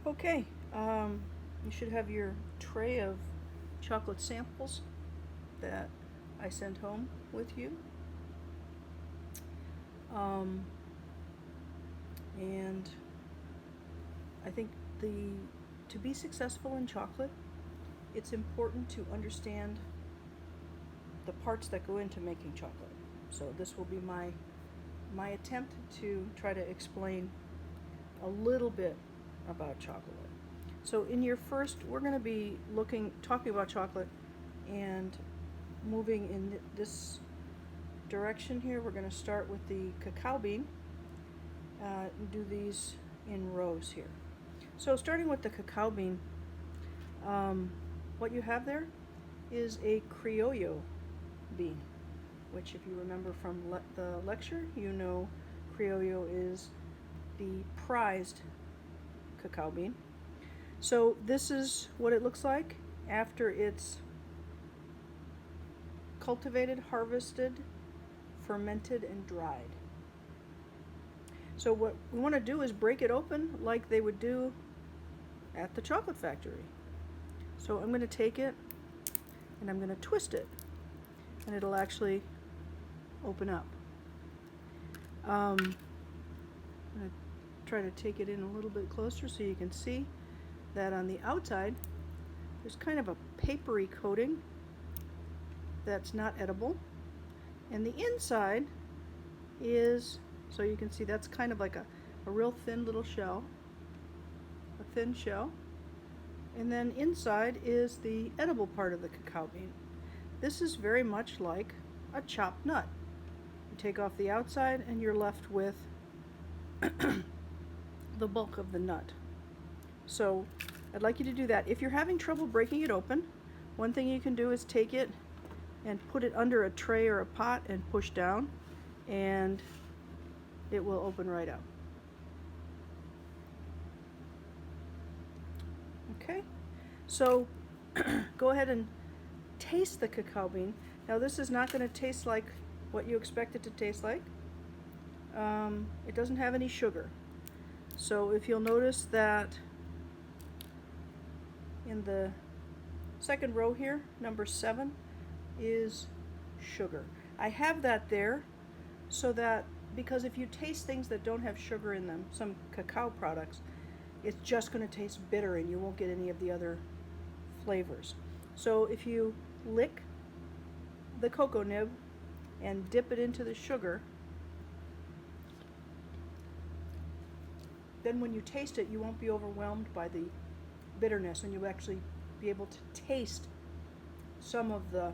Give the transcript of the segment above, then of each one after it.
Okay, you should have your tray of chocolate samples that I sent home with you. Um, and I think to be successful in chocolate, it's important to understand the parts that go into making chocolate. So this will be my attempt to try to explain a little bit about chocolate. So in your first, we're going to be talking about chocolate and moving in this direction here. We're going to start with the cacao bean and do these in rows here. So starting with the cacao bean, what you have there is a criollo bean, which if you remember from the lecture, you know criollo is the prized cacao bean. So this is what it looks like after it's cultivated, harvested, fermented, and dried. So what we want to do is break it open like they would do at the chocolate factory. So I'm going to take it and I'm going to twist it, and it'll actually open up. I'm going to try to take it in a little bit closer so you can see that on the outside there's kind of a papery coating that's not edible, and the inside is, so you can see that's kind of like a real thin little shell, a thin shell, and then inside is the edible part of the cacao bean. This is very much like a chopped nut. You take off the outside and you're left with the bulk of the nut. So I'd like you to do that. If you're having trouble breaking it open, one thing you can do is take it and put it under a tray or a pot and push down, and it will open right up. Okay, so go ahead and taste the cacao bean. Now this is not going to taste like what you expect it to taste like. It doesn't have any sugar. So if you'll notice that in the second row here, number 7 is sugar. I have that there so that, because if you taste things that don't have sugar in them, some cacao products, it's just going to taste bitter and you won't get any of the other flavors. So if you lick the cocoa nib and dip it into the sugar, then when you taste it, you won't be overwhelmed by the bitterness, and you'll actually be able to taste some of the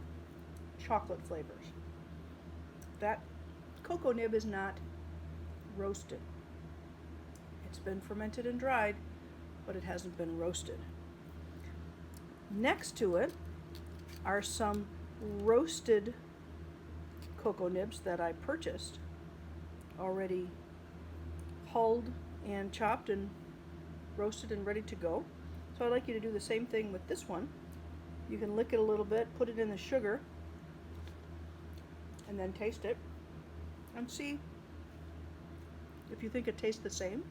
chocolate flavors. That cocoa nib is not roasted. It's been fermented and dried, but it hasn't been roasted. Next to it are some roasted cocoa nibs that I purchased, already hulled and chopped and roasted and ready to go. So I'd like you to do the same thing with this one. You can lick it a little bit, put it in the sugar, and then taste it and see if you think it tastes the same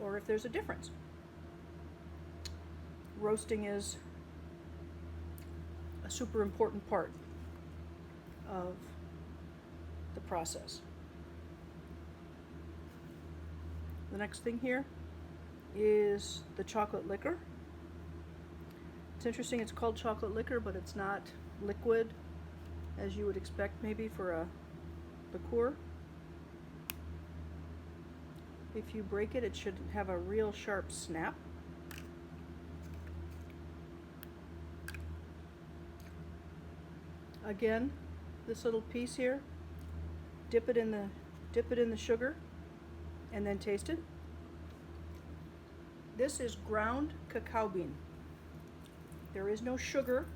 or if there's a difference. Roasting is a super important part of the process. The next thing here is the chocolate liquor. It's interesting, it's called chocolate liquor, but it's not liquid as you would expect maybe for a liqueur. If you break it, it should have a real sharp snap. Again, this little piece here, dip it in the sugar and then taste it. This is ground cacao bean. There is no sugar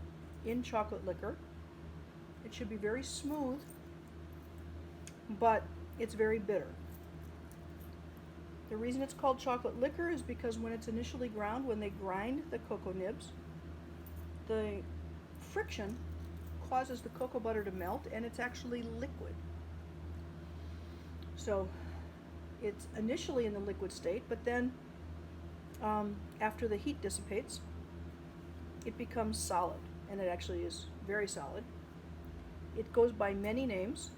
in chocolate liquor. It should be very smooth, but it's very bitter. The reason it's called chocolate liquor is because when it's initially ground, when they grind the cocoa nibs, the friction causes the cocoa butter to melt and it's actually liquid. So it's initially in the liquid state, but then After the heat dissipates, it becomes solid, and it actually is very solid. It goes by many names.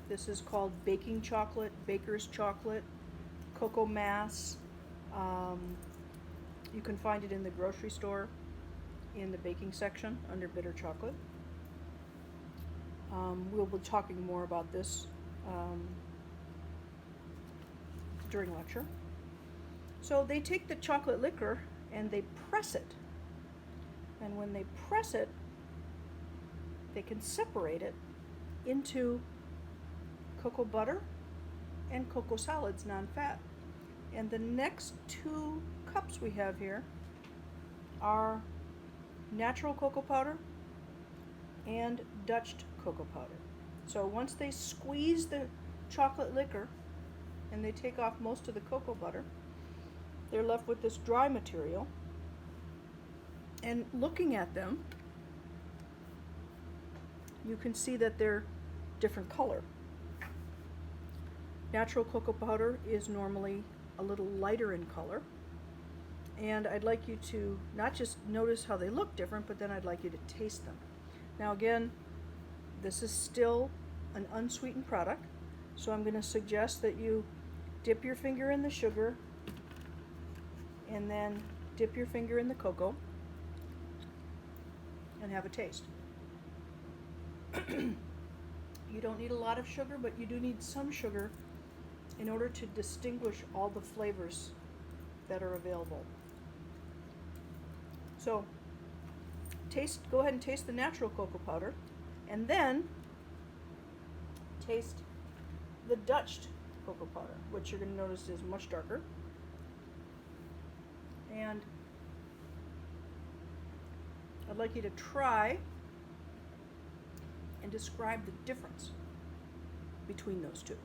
This is called baking chocolate, baker's chocolate, cocoa mass. You can find it in the grocery store in the baking section under bitter chocolate. We'll be talking more about this during lecture. So they take the chocolate liquor and they press it. And when they press it, they can separate it into cocoa butter and cocoa solids, non-fat. And the next two cups we have here are natural cocoa powder and Dutched cocoa powder. So once they squeeze the chocolate liquor and they take off most of the cocoa butter, they're left with this dry material. And looking at them, you can see that they're different color. Natural cocoa powder is normally a little lighter in color. And I'd like you to not just notice how they look different, but then I'd like you to taste them. Now again, this is still an unsweetened product, so I'm going to suggest that you dip your finger in the sugar and then dip your finger in the cocoa and have a taste. You don't need a lot of sugar, but you do need some sugar in order to distinguish all the flavors that are available. So go ahead and taste the natural cocoa powder, and then taste the Dutched cocoa powder, which you're going to notice is much darker. And I'd like you to try and describe the difference between those two.